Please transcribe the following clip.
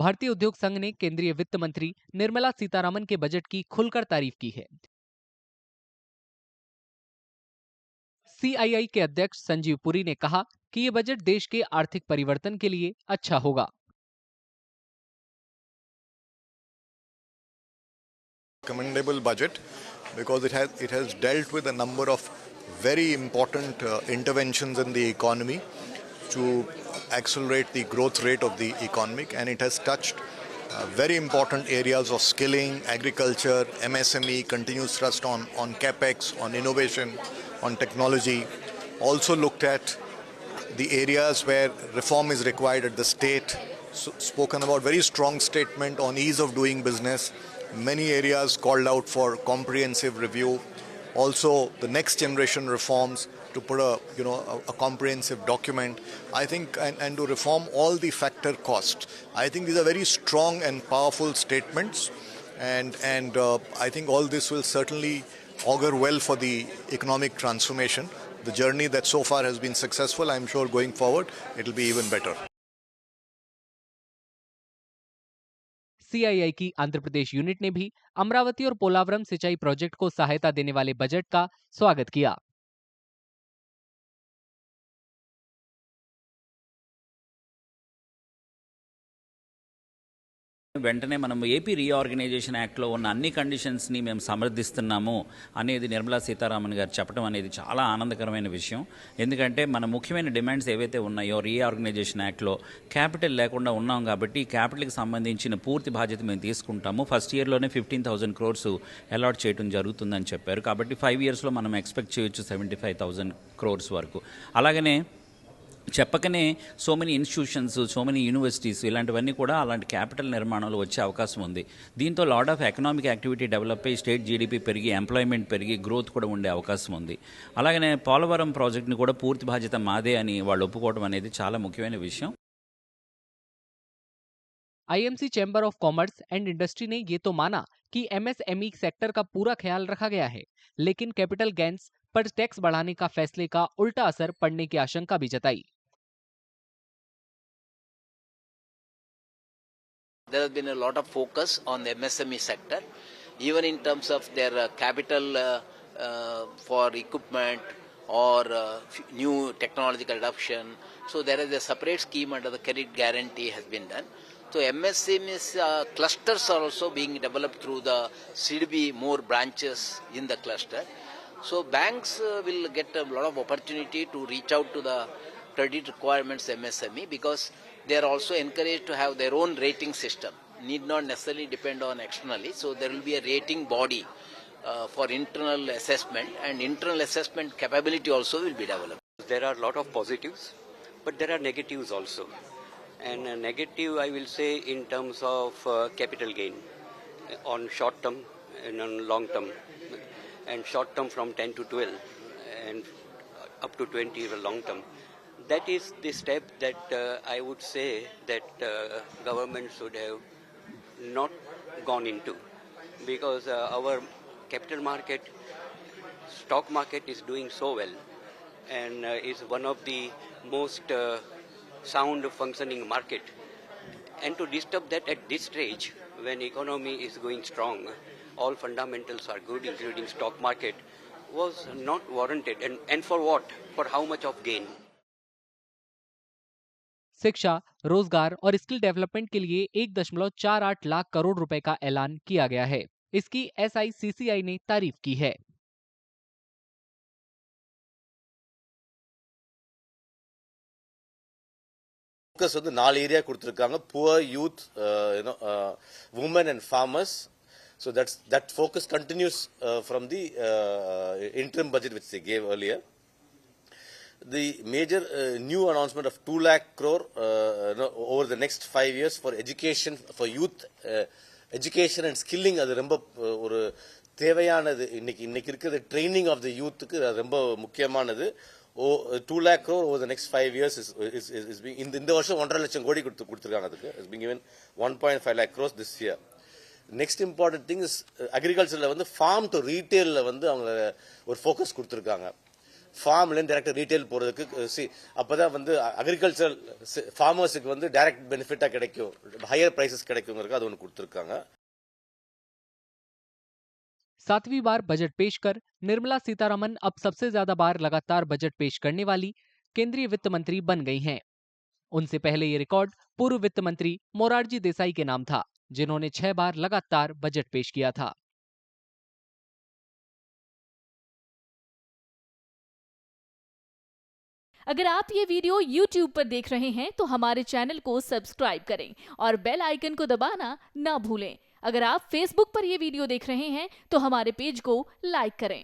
भारतीय उद्योग संघ ने केंद्रीय वित्त मंत्री निर्मला सीतारमण के बजट की खुलकर तारीफ की है। सीआईआई के अध्यक्ष संजीव पुरी ने कहा कि ये बजट देश के आर्थिक परिवर्तन के लिए अच्छा होगा। Commendable budget because it has dealt with a number of very important interventions in the economy to accelerate the growth rate of the economy, and it has touched very important areas of skilling, agriculture, MSME, continuous thrust on capex, on innovation, on technology. Also looked at the areas where reform is required at the state, spoken about very strong statement on ease of doing business. Many areas called out for comprehensive review. Also, the next generation reforms to put a comprehensive document. I think and to reform all the factor costs. I think these are very strong and powerful statements, and I think all this will certainly augur well for the economic transformation. The journey that so far has been successful, I'm sure going forward it will be even better. CII की Andhra Pradesh unit ने भी अमरावती और पोलावरम सिंचाई project को सहायता देने वाले budget का स्वागत किया। వెంటనే మనం ఏపీ రీఆర్గనైజేషన్ యాక్ట్లో ఉన్న అన్ని కండిషన్స్ని మేము సమర్థిస్తున్నాము అనేది నిర్మలా సీతారామన్ గారు చెప్పడం అనేది చాలా ఆనందకరమైన విషయం. ఎందుకంటే మన ముఖ్యమైన డిమాండ్స్ ఏవైతే ఉన్నాయో రీఆర్గనైజేషన్ యాక్ట్లో క్యాపిటల్ లేకుండా ఉన్నాం కాబట్టి ఈ క్యాపిటల్కి సంబంధించిన పూర్తి బాధ్యత మేము తీసుకుంటాము. ఫస్ట్ ఇయర్లోనే 15,000 crores అలాట్ చేయడం జరుగుతుందని చెప్పారు. కాబట్టి 5 yearsలో మనం ఎక్స్పెక్ట్ చేయొచ్చు 75,000 crores వరకు. అలాగనే చెప్పకనే so many institutions, so many universities ఇలాంటివన్నీ కూడా అలాంటి క్యాపిటల్ నిర్మాణంలో వచ్చే అవకాశం ఉంది. దీంతో lot of economic activity develop అయ్యి స్టేట్ జీడీపీ పెరిగి ఎంప్లాయ్మెంట్ పెరిగి గ్రోత్ కూడా ఉండే అవకాశం ఉంది. అలాగనే పోలవరం ప్రాజెక్ట్ని కూడా పూర్తి బాధ్యత మాదే అని వాళ్ళు ఒప్పుకోవడం అనేది చాలా ముఖ్యమైన విషయం. IMC chamber of commerce and industry ने ये तो माना कि एमएसएमई सेक्टर का पूरा ख्याल रखा गया है, लेकिन कैपिटल गेन्स पर टैक्स बढ़ाने का फैसले का उल्टा असर पड़ने की आशंका भी जताई। There has been a lot of focus on the MSME sector, even in terms of their capital for equipment or new technological adoption. So there is a separate scheme under the credit guarantee has been done. So MSME's clusters are also being developed through the CDB, more branches in the cluster. So banks will get a lot of opportunity to reach out to the credit requirements MSME, because they are also encouraged to have their own rating system, need not necessarily depend on externally. So there will be a rating body for internal assessment, and internal assessment capability also will be developed. There are a lot of positives, but there are negatives also. And negative, I will say, in terms of capital gain on short term and on long term, and short term from 10 to 12 and up to 20 is a long term. That is the step that I would say that government should have not gone into, because our capital market, stock market is doing so well, and is one of the most sound functioning market, and to disturb that at this stage when economy is going strong, all fundamentals are good including stock market, was not warranted. And for what? For how much of gain? शिक्षा, रोजगार और skill development के लिए 1.48 लाख करोड़ रुपए का ऐलान किया गया है। इसकी SICCI ने तारीफ की है। focus வந்து 4 ஏரியா கொடுத்திருக்காங்க. poor youth, women and farmers. So that focus continues from the interim budget which they gave earlier. The major new announcement of 2 lakh crore over the next 5 years for education, for youth education and skilling, அது ரொம்ப ஒரு தேவையானது. இன்னைக்கு இருக்கிற training of the யூத்துக்கு ரொம்ப முக்கியமானது. 2 lakh crore over the next 5 years is being இந்த வருஷம் 1.5 லட்சம் கோடி கொடுத்திருக்காங்க. அதுக்கு has been given 1.5 lakh crores this year. Next important thing is agricultureல வந்து farm to retailல வந்து அவங்க ஒரு focus கொடுத்திருக்காங்க. ஃபார்ம்லேருந்து டேரெக்டாக ரீட்டைல் போகிறதுக்கு அப்பதான் வந்து அக்ரிகல்ச்சர் ஃபார்மர்ஸுக்கு வந்து டைரக்ட் பெனிஃபிட்டாக கிடைக்கும், ஹையர் ப்ரைஸஸ் கிடைக்குங்கிறது அது ஒன்று கொடுத்துருக்காங்க. 7वीं बार बजट पेश कर निर्मला सीतारमन अब सबसे ज्यादा बार लगातार बजट पेश करने वाली केंद्रीय वित्त मंत्री बन गई हैं। उनसे पहले ये रिकॉर्ड पूर्व वित्त मंत्री मोरारजी देसाई के नाम था, जिन्होंने 6 बार लगातार बजट पेश किया था। अगर आप ये वीडियो YouTube पर देख रहे हैं तो हमारे चैनल को सब्सक्राइब करें और बेल आइकन को दबाना ना भूलें। अगर आप Facebook पर ये वीडियो देख रहे हैं तो हमारे पेज को लाइक करें।